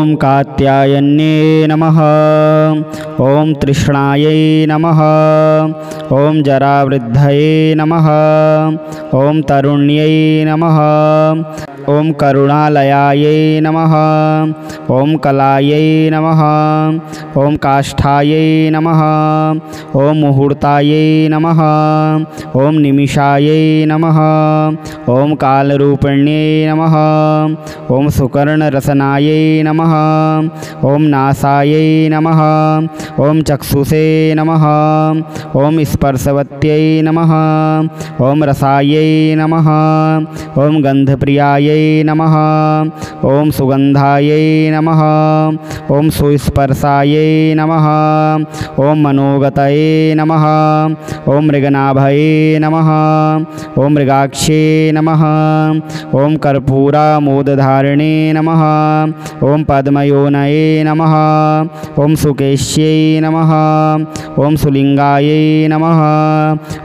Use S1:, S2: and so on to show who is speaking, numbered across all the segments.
S1: ओम कात्यायन्ये नमः। ओम तृष्णायै नमः। ओम जरावृद्धये नमः। ओम तरुण्यै नमः। ओम करुणालयायै नमः। ओम कलायै नमः। ओम काष्ठायै नमः। ओम मुहूर्तायै नमः। ओम निमिषायै नमः। ओम कालरूपिण्यै नमः। ओम सुकर्णरसनायै नमः। ओम नासायै नमः। ओम चक्षुषे नमः। ओम स्पर्शवत्यै नमः। ओम रसायै नमः। ओम गंधप्रियायै नमः। ओम सुगंधायै नमः। ओम सुस्पर्शायै नमः। ओम मनोगतये नमः। ओम मृगनाभये नमः। ओम मृगाक्षे नमः। ओम कर्पूरामोदधारिणे नमः। ओम पद्मयोनये नमः। ओम सुकेश्यै नमः। ओम सुलिंगायै नमः।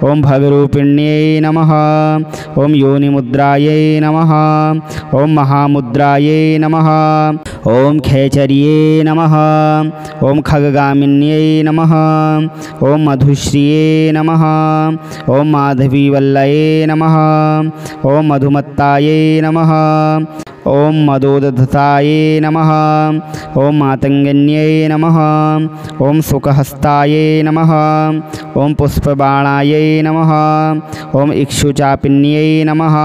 S1: ओम भगरूपिण्यै नमः। ओम योनिमुद्रायै नमः। ओम महामुद्रायै नमः। ओम खेचर्ये नमः। ओम खगगामिन्यै नमः। ओम मधुश्रिये नमः। ओम माधवीवल्लये नमः। ओम मधुमत्तायै नमः। ओम मदोदधताये नमः। ओम मातंगन्यै नमः। ओम सुखहस्ताये नमः। ओम पुष्पबाणायै नमः। ओम इक्षुचापिन्यै नमः।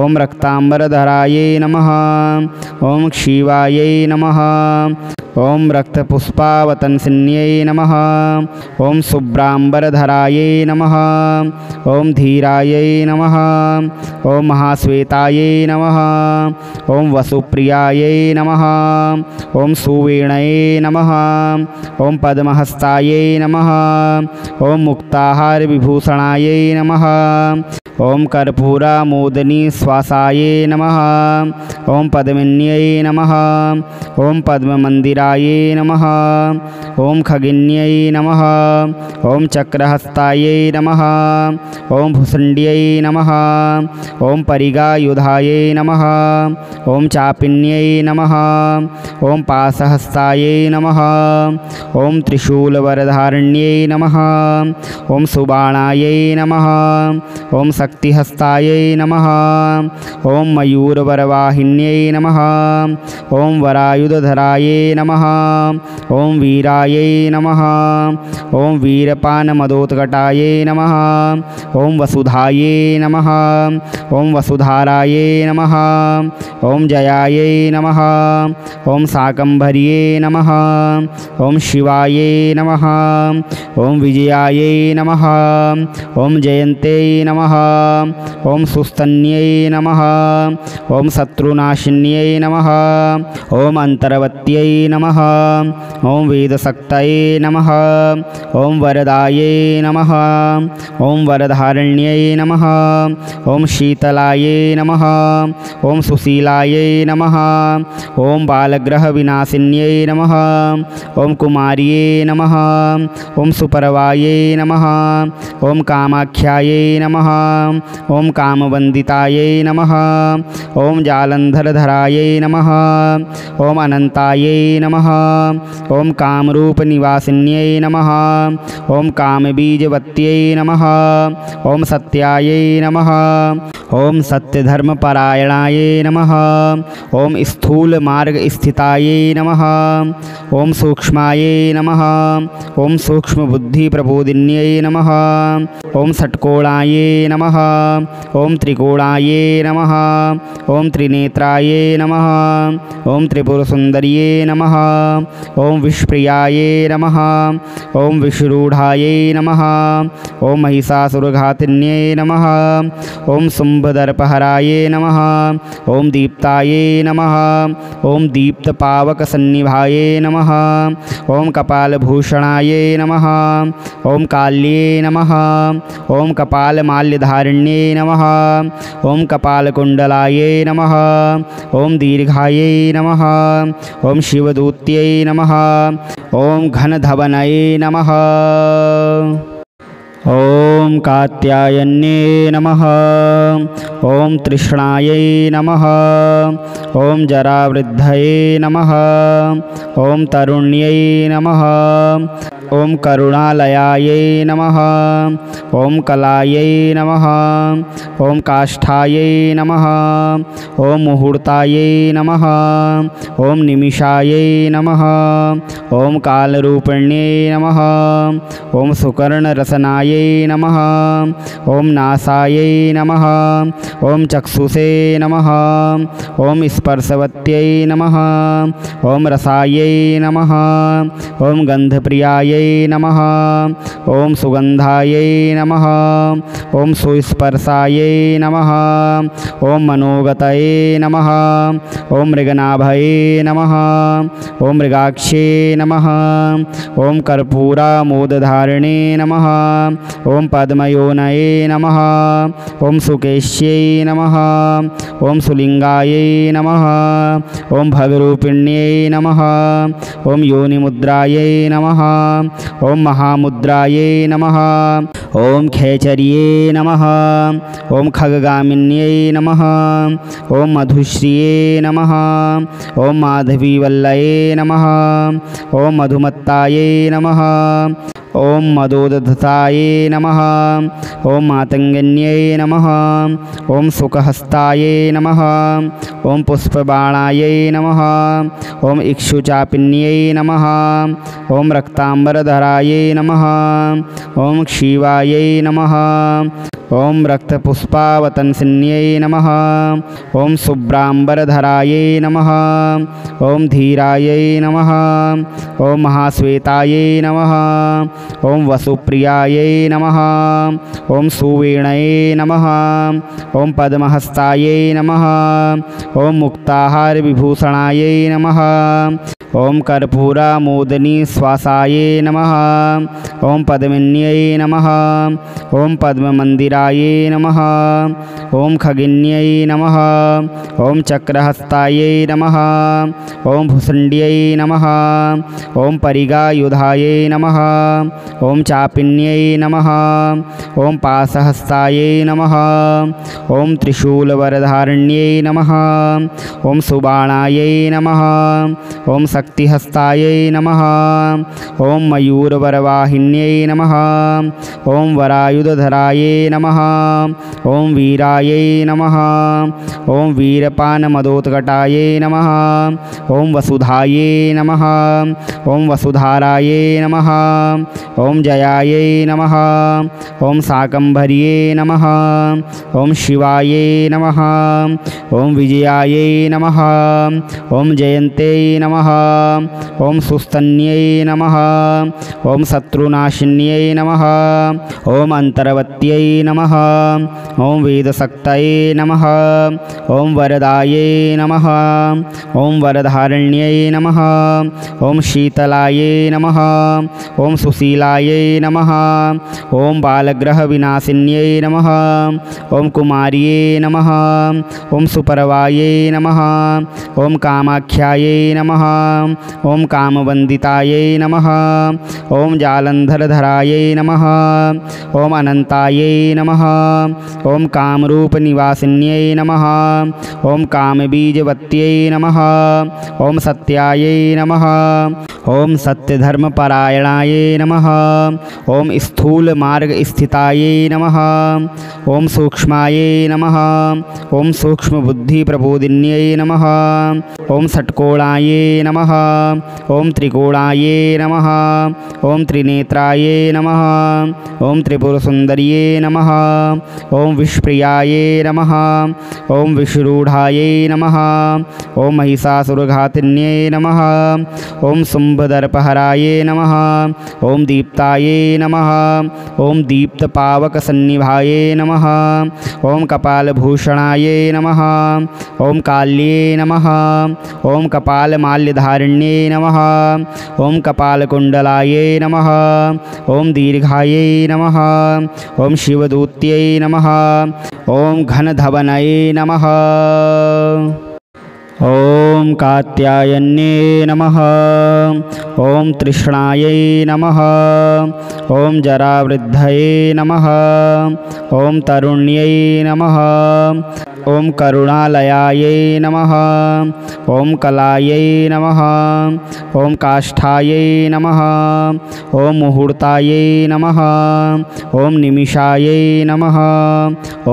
S1: ओम रक्तांबरधरायै नमः। ओम क्षीवायै नमः। ओम रक्तपुष्पावतंसिन्यै नमः। ओम शुभ्रांबरधरायै नमः। ओम धीरायै नमः। ओम महाश्वेतायै नमः। ओम वसुप्रियायै नमः। ओम सुवीणये नमः। ओम पद्महस्तायै नमः। ओम मुक्ताहार विभूषणायै नमः। ओम कर्पूरामोदनी श्वासायै नमः। ओम पद्मिन्यै नमः। ओम पद्ममंदिरायै नमः। ओम खगिन्यै नमः। ओम चक्रहस्तायै नमः। ओम भुसंड्यै नमः। ओम परिगायुधायै नमः। ओम चापिन्यै नमः। ओम पाशहस्तायै नमः। ओम त्रिशूलवरधारिण्यै नमः। ओम सुबाणायै नमः। ओम शक्तिहस्तायै नमः। ओम मयूरवरवाहिन्यै नमः। ओम वरायुधधरायै नमः। ओम वीरायै नमः। ओम वीरपानमदोत्कटायै नमः। ओम वसुधायै नमः। ओम वसुधारायै नमः। ओम जयायै नमः। ओम शाकंभर्यै नमः। ओम शिवायै नमः। ओम विजयायै नमः। ओम जयन्त्यै नमः। ओम सुस्तन्यै नमः। ओम शत्रुनाशिन्यै नमः। ओम अंतर्वत्यै नमः। ओम वेदशक्तये नमः। ओम वरदायै नमः। ओम वरधारण्यै नमः। ओम शीतलायै नमः। ओम सुशीलायै नमः। ओम बालग्रहविनाशिन्यै नमः। ओम कुमार्यै नमः। ओम सुपर्वायै नमः। ओम कामाख्यायै नमः। ओम कामवन्दितायै नमः। ओम जालंधरधरायै नमः। ओम अनंतायै नमः। ओम कामरूपनिवासिन्यै नमः। ओम कामबीजवत्यै नमः। ओम सत्यायै नमः। ओम सत्यधर्मपरायणायै नमः। ओम स्थूलमार्गस्थितायै नमः। ओम सूक्ष्मायै नमः। ओम सूक्ष्मबुद्धिप्रबोधिन्यै नमः। ओम षट्कोणायै नमः। ओम त्रिकोणायै नमः। ओम त्रिनेत्रायै नमः। ओम त्रिपुरसुंदर्यै नमः। ओम विष्प्रियायै नमः। ओम विषरूढायै नमः। ओम महिषासुरघातिन्यै नमः। ओम शुंभदर्पहरायै नमः। ओम दीप्तायै नमः। ओम दीप्तपावकसन्निभायै नमः। ओम कपालभूषणायै नमः। ओम काल्ये नमः। ओम कपालमाल्यधारिण्यै नमः। ओम कपालकुण्डलायै नमः। ओम दीर्घायै नमः। ओम शिवदूत्यै नमः। ओम घनधवनये नमः। ॐ कात्यायन्ये नमः। ॐ तृष्णायै नमः। ॐ जरावृद्धये नमः। ॐ तरुण्यै नमः। ॐ करुणालयायै नमः। ॐ कलायै नमः। ॐ काष्ठायै नमः। ॐ मुहूर्तायै नमः। ॐ निमिषायै नमः। ॐ कालरूपिण्यै नमः। ॐ सुकर्णरसनायै नमः। ॐ नासायै नमः। ॐ चक्षुषे नमः। ॐ स्पर्शवत्यै नमः। ॐ रसायै नमः। ॐ गन्धप्रियायै नमः। ॐ सुगन्धायै नमः। ॐ सुस्पर्शायै नमः। ॐ मनोगतये नमः। ॐ मृगनाभये नमः। ॐ मृगाक्षे नमः। ॐ कर्पूरामोदधारिणे नमः। ॐ पद्मयोनये नमः। ॐ सुकेश्यै नमः। ॐ सुलिङ्गायै नमः। ॐ भगरूपिण्यै नमः। ॐ योनिमुद्रायै नमः। ॐ महामुद्रायै नमः। ॐ खेचर्ये नमः। ॐ खगगामिन्यै नमः। ॐ मधुश्रिये नमः। ॐ माधवीवल्लये नमः। ॐ मधुमत्तायै नमः। ॐ मदोदधतायै नमः। ॐ मातङ्गन्यै नमः। ॐ सुखहस्तायै नमः। ॐ पुष्पबाणायै नमः। ॐ इक्षुचापिन्यै नमः। ॐ रक्ताम्बरधरायै नमः। ॐ क्षीवायै नमः। ॐ रक्तपुष्पावतंसिन्यै नमः। ॐ शुभ्राम्बरधरायै नमः। ॐ धीरायै नमः। ॐ महाश्वेतायै नमः। ॐ वसुप्रियायै नमः। ॐ सुवीणये नमः। ॐ पद्महस्तायै नमः। ॐ मुक्ताहारविभूषणायै नमः। ॐ कर्पूरामोदनी श्वासायै नमः। ॐ पद्मिन्यै नमः। ॐ पद्ममन्दिरायै नमः। ॐ खगिन्यै नमः। ॐ चक्रहस्तायै नमः। ॐ भुसुण्ड्यै नमः। ॐ परिगायुधायै नमः। ॐ चापिन्यै नमः। ॐ पाशहस्तायै नमः। ॐ त्रिशूलवरधारिण्यै नमः। ॐ सुबाणायै नमः। ॐ शक्तिहस्तायै नमः। ॐ मयूरवरवाहिन्यै नमः। ॐ वरायुधधरायै नमः। ॐ वीरायै नमः। ॐ वीरपानमदोत्कटायै नमः। ॐ वसुधायै नमः। ॐ वसुधारायै नमः। ॐ जयायै नमः। ॐ शाकम्भर्यै नमः। ॐ शिवायै नमः। ॐ विजयायै नमः। ॐ जयन्त्यै नमः। ॐ सुस्तन्यै नमः। ॐ शत्रुनाशिन्यै नमः। ॐ अन्तर्वत्यै नमः। ॐ वेदशक्तये नमः। ॐ वरदायै नमः। ॐ वरधारिण्यै नमः। ॐ शीतलायै नमः। ॐ सुशीलायै नमः। ॐ बालग्रहविनाशिन्यै नमः। ॐ कुमार्यै नमः। ॐ सुपर्वायै नमः। ॐ कामाख्यायै नमः। ॐ कामवन्दितायै नमः। ॐ जालन्धरधरायै नमः। ॐ अनन्तायै नमः। ॐ कामरूपनिवासिन्यै नमः। ॐ कामबीजवत्यै नमः। ॐ सत्यायै नमः। ॐ सत्यधर्मपरायणायै नमः। ॐ स्थूलमार्गस्थितायै नमः। ॐ सूक्ष्मायै नमः। ॐ सूक्ष्मबुद्धिप्रबोधिन्यै नमः। ॐ षट्कोणायै नमः। ॐ त्रिकोणायै नमः। ॐ त्रिनेत्रायै नमः। ॐ त्रिपुरसुन्दर्यै नमः। ॐ विष्प्रियायै नमः। ॐ विषरूढायै नमः। ॐ महिषासुरघातिन्यै नमः। ॐ शुम्भदर्पहरायै नमः। ॐ दीप्तायै नमः। ॐ दीप्तपावकसन्निभायै नमः। ॐ कपालभूषणायै नमः। ॐ काल्यै नमः। ॐ कपालमाल्यधारिण्यै नमः। ॐ कपालकुण्डलायै नमः। ॐ दीर्घायै नमः। ॐ शिवदूत्यै नमः। ॐ घनधवनये नमः। ॐ कात्यायन्ये नमः। ॐ तृष्णायै नमः। ॐ जरावृद्धये नमः। ॐ तरुण्यै नमः। ॐ करुणालयायै नमः। ॐ कलायै नमः। ॐ काष्ठायै नमः। ॐ मुहूर्तायै नमः। ॐ निमिषायै नमः।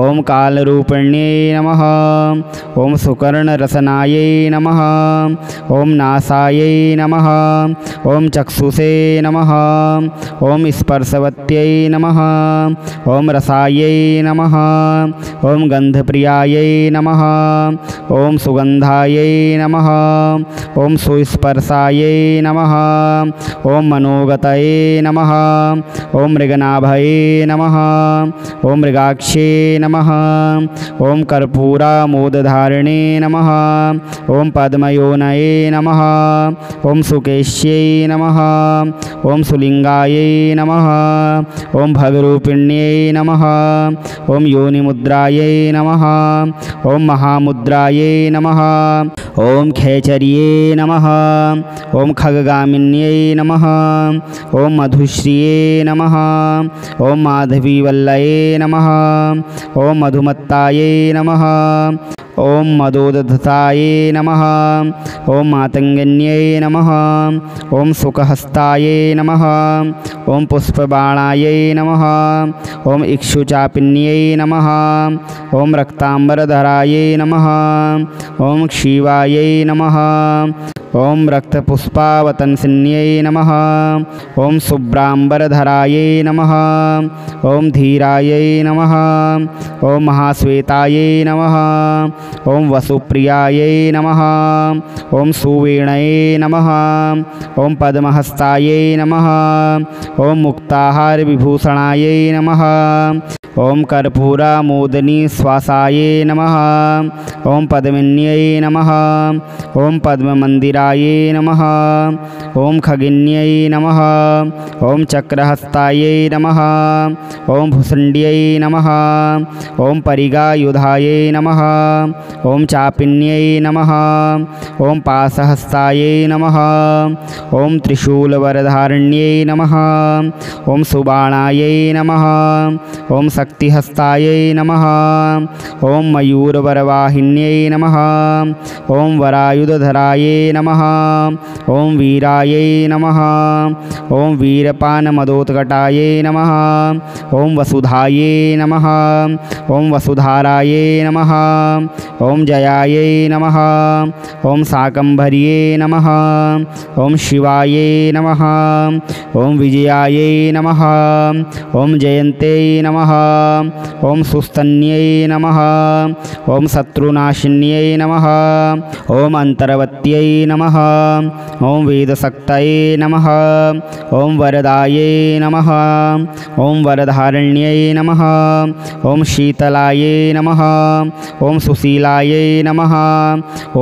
S1: ॐ कालरूपिण्यै नमः। ॐ सुकर्णरसनायै नमः। ॐ नासायै नमः। ॐ चक्षुषे नमः। ॐ स्पर्शवत्यै नमः। ॐ रसायै नमः। ॐ गन्धप्रियायै नमः। ॐ सुगन्धायै नमः। ॐ सुस्पर्शायै नमः। ॐ मनोगतये नमः। ॐ मृगनाभये नमः। ॐ मृगाक्षे नमः। ॐ कर्पूरामोदधारिणे नमः। ॐ पद्मयोनये नमः। ॐ सुकेश्यै नमः। ॐ सुलिङ्गायै नमः। ॐ भगरूपिण्यै नमः। ॐ योनिमुद्रायै नमः। ॐ महामुद्रायै नमः। ॐ खेचर्ये नमः। ॐ खगगामिन्यै नमः। ॐ मधुश्रिये नमः। ॐ माधवीवल्लये नमः। ॐ मधुमत्तायै नमः। ॐ मदोदधतायै नमः। ॐ मातङ्गन्यै नमः। ॐ सुखहस्तायै नमः। ॐ पुष्पबाणायै नमः। ॐ इक्षुचापिन्यै नमः। ॐ रक्ताम्बरधरायै नमः। ॐ क्षीवायै नमः। ॐ रक्तपुष्पावतंसिन्यै नमः। ॐ शुभ्राम्बरधरायै नमः। ॐ धीरायै नमः। ॐ महाश्वेतायै नमः। ॐ वसुप्रियायै नमः। ॐ सुवीणये नमः। ॐ पद्महस्तायै नमः। ॐ मुक्ताहारविभूषणायै नमः। ॐ कर्पूरामोदनी श्वासायै नमः। ॐ पद्मिन्यै नमः। ॐ पद्ममन्दिरायै नमः। ॐ खगिन्यै नमः। ॐ चक्रहस्तायै नमः। ॐ भुसुण्ड्यै नमः। ॐ परिगायुधायै नमः। ॐ चापिन्यै नमः। ॐ पाशहस्तायै नमः। ॐ त्रिशूलवरधारिण्यै नमः। ॐ सुबाणायै नमः। ॐ शक्तिहस्तायै नमः। ॐ मयूरवरवाहिन्यै नमः। ॐ वरायुधधरायै नमः। ॐ वीरायै नमः। ॐ वीरपानमदोत्कटायै नमः। ॐ वसुधायै नमः। ॐ वसुधारायै नमः। ॐ जयायै नमः। ॐ शाकम्भर्यै नमः। ॐ शिवायै नमः। ॐ विजयायै नमः। ॐ जयन्त्यै नमः। ॐ सुस्तन्यै नमः। ॐ शत्रुनाशिन्यै नमः। ॐ अन्तर्वत्यै नमः। ॐ वेदशक्तये नमः। ॐ वरदायै नमः। ॐ वरधारिण्यै नमः। ॐ शीतलायै नमः। ॐ सुशीलायै नमः।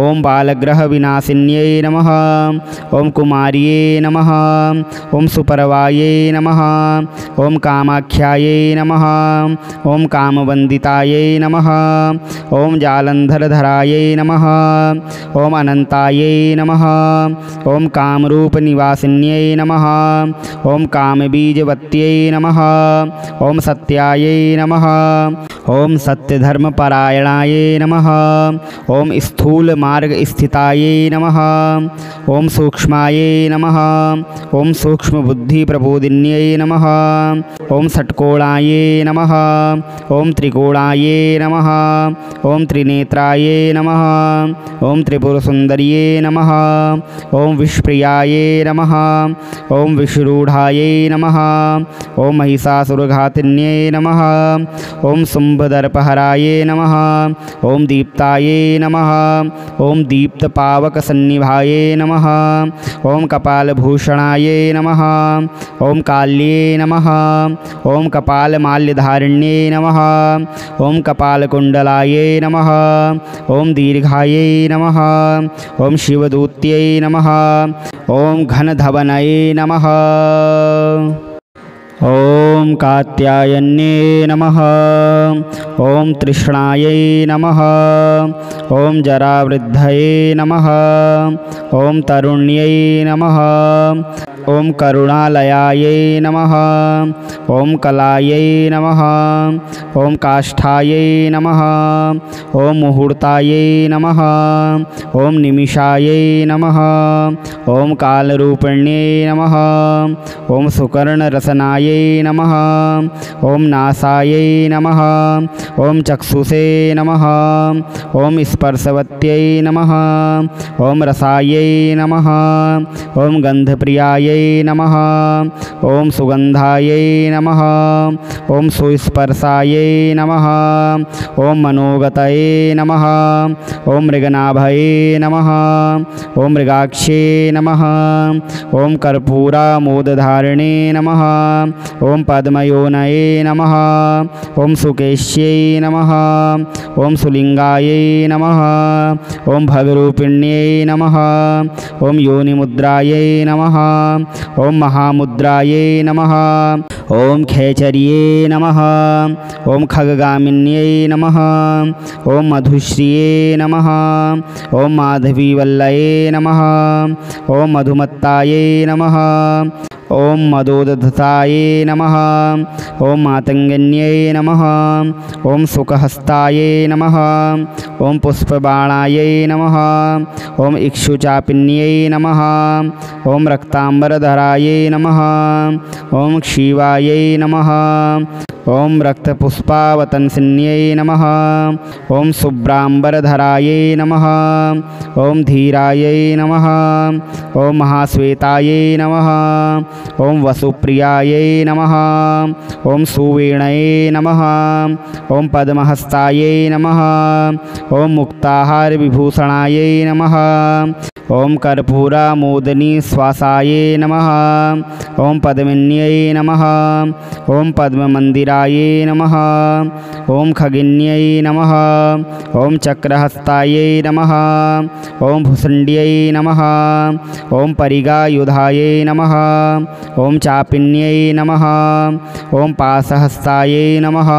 S1: ॐ बालग्रहविनाशिन्यै नमः। ॐ कुमार्यै नमः। ॐ सुपर्वायै नमः। ॐ कामाख्यायै नमः। ॐ कामवन्दितायै नमः। ॐ जालन्धरधरायै नमः। ॐ अनन्तायै नमः। ॐ कामरूपनिवासिन्यै नमः। ॐ कामबीजवत्यै नमः। ॐ सत्यायै नमः। ॐ सत्यधर्मपरायणायै नमः। ॐ स्थूलमार्गस्थितायै नमः। ॐ सूक्ष्मायै नमः। ॐ सूक्ष्मबुद्धिप्रबोधिन्यै नमः। ॐ षट्कोणायै नमः। ॐ त्रिकोणायै नमः। ॐ त्रिनेत्रायै नमः। ॐ त्रिपुरसुन्दर्यै नमः। ॐ विष्प्रियायै नमः। ॐ विषरूढायै नमः। ॐ महिषासुरघातिन्यै नमः। ॐ शुम्भदर्पहरायै नमः। ॐ दीप्तायै नमः। ॐ दीप्तपावकसन्निभायै नमः। ॐ कपालभूषणायै नमः। ॐ काल्यै नमः। ॐ कपालमाल्यधारिण्यै नमः। ॐ कपालकुण्डलायै नमः। ॐ दीर्घायै नमः। ॐ शिवदूत्यै नमः। ॐ घनधवनये नमः। ॐ कात्यायन्ये नमः। ॐ तृष्णायै नमः। ॐ जरावृद्धये नमः। ॐ तरुण्यै नमः। ॐ करुणालयायै नमः। ॐ कलायै नमः। ॐ काष्ठायै नमः। ॐ मुहूर्तायै नमः। ॐ निमिषायै नमः। ॐ कालरूपिण्यै नमः। ॐ सुकर्णरसनायै नमः। ॐ नासायै नमः। ॐ चक्षुषे नमः। ॐ स्पर्शवत्यै नमः। ॐ रसायै नमः। ॐ गन्धप्रियायै नमः। ॐ सुगन्धायै नमः। ॐ सुस्पर्शायै नमः। ॐ मनोगतये नमः। ॐ मृगनाभये नमः। ॐ मृगाक्षे नमः। ॐ कर्पूरामोदधारिणे नमः। ॐ पद्मयोनये नमः। ॐ सुकेश्यै नमः। ॐ सुलिङ्गायै नमः। ॐ भगरूपिण्यै नमः। ॐ योनिमुद्रायै नमः। ॐ महामुद्रायै नमः। ॐ खेचर्ये नमः। ॐ खगगामिन्यै नमः। ॐ मधुश्रिये नमः। ॐ माधवीवल्लये नमः। ॐ मधुमत्तायै नमः। ॐ मदोदधतायै नमः। ॐ मातङ्गन्यै नमः। ॐ सुखहस्तायै नमः। ॐ पुष्पबाणायै नमः। ॐ इक्षुचापिन्यै नमः। ॐ रक्ताम्बरधरायै नमः। ॐ क्षीवायै नमः। ॐ रक्तपुष्पावतंसिन्यै नमः। ॐ शुभ्राम्बरधरायै नमः। ॐ धीरायै नमः। ॐ महाश्वेतायै नमः। ॐ वसुप्रियायै नमः। ॐ सुवीणये नमः। ॐ पद्महस्तायै नमः। ॐ मुक्ताहारविभूषणायै नमः। ॐ कर्पूरामोदनी श्वासायै नमः। ॐ पद्मिन्यै नमः। ॐ पद्ममन्दिरायै नमः। ॐ खगिन्यै नमः। ॐ चक्रहस्तायै नमः। ॐ भुसुण्ड्यै नमः। ॐ परिगायुधायै नमः। ॐ चापिन्यै नमः। ॐ पाशहस्तायै नमः।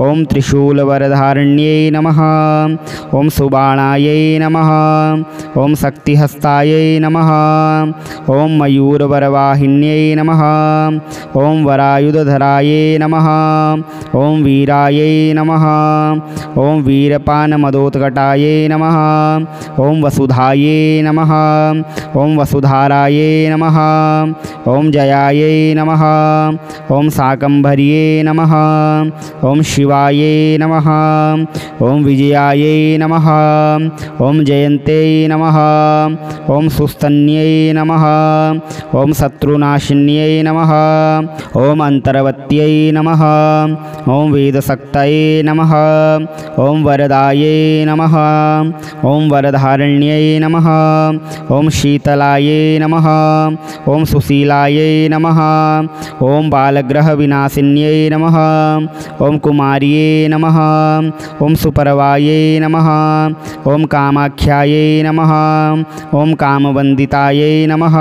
S1: ॐ त्रिशूलवरधारिण्यै नमः। ॐ सुबाणायै नमः। ॐ शक्तिहस्तायै नमः। ॐ मयूरवरवाहिन्यै नमः। ॐ वरायुधधरायै नमः। ॐ वीरायै नमः। ॐ वीरपानमदोत्कटायै नमः। ॐ वसुधायै नमः। ॐ वसुधारायै नमः। ॐ जयायै नमः। ॐ शाकम्भर्यै नमः। ॐ शिवायै नमः। ॐ विजयायै नमः। ॐ जयन्त्यै नमः। ॐ सुस्तन्यै नमः। ॐ शत्रुनाशिन्यै नमः। ॐ अन्तर्वत्यै नमः। ॐ वेदशक्तये नमः। ॐ वरदायै नमः। ॐ वरधारिण्यै नमः। ॐ शीतलायै नमः। ॐ सुशीलायै नमः। ॐ बालग्रहविनाशिन्यै नमः। ॐ कुमार्यै नमः। ॐ सुपर्वायै नमः। ॐ कामाख्यायै नमः। ॐ कामवन्दितायै नमः।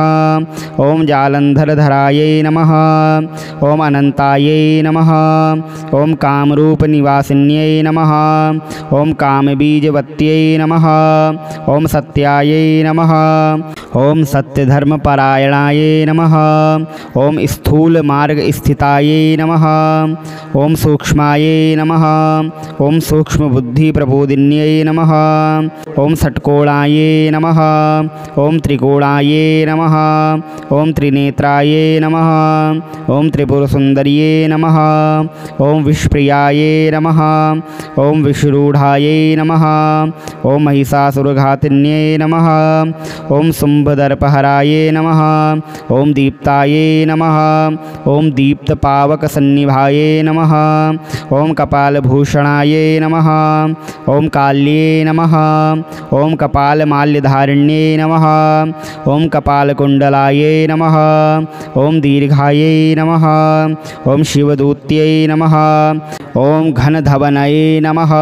S1: ॐ जालन्धरधरायै नमः। ॐ अनन्तायै नमः। ॐ कामरूपनिवासिन्यै नमः। ॐ कामबीजवत्यै नमः। ॐ सत्यायै नमः। ॐ सत्यधर्मपरायणायै नमः। ॐ स्थूलमार्गस्थितायै नमः। ॐ सूक्ष्मायै नमः। ॐ सूक्ष्मबुद्धिप्रबोधिन्यै नमः। ॐ षट्कोणायै नमः। ॐ त्रिकोणायै नमः। ॐ त्रिनेत्रायै नमः। ॐ त्रिपुरसुन्दर्यै नमः। ॐ विष्प्रियायै नमः। ॐ विषरूढायै नमः। ॐ महिषासुरघातिन्यै नमः। ॐ शुम्भदर्पहरायै नमः। ॐ दीप्तायै नमः। ॐ दीप्तपावकसन्निभायै नमः। ॐ कपालभूषणायै नमः। ॐ काल्यै नमः। ॐ कपालमाल्यधारिण्यै नमः। ॐ कपालकुण्डलायै नमः। ॐ दीर्घायै नमः। ॐ शिवदूत्यै नमः। ॐ घनधवनये नमः।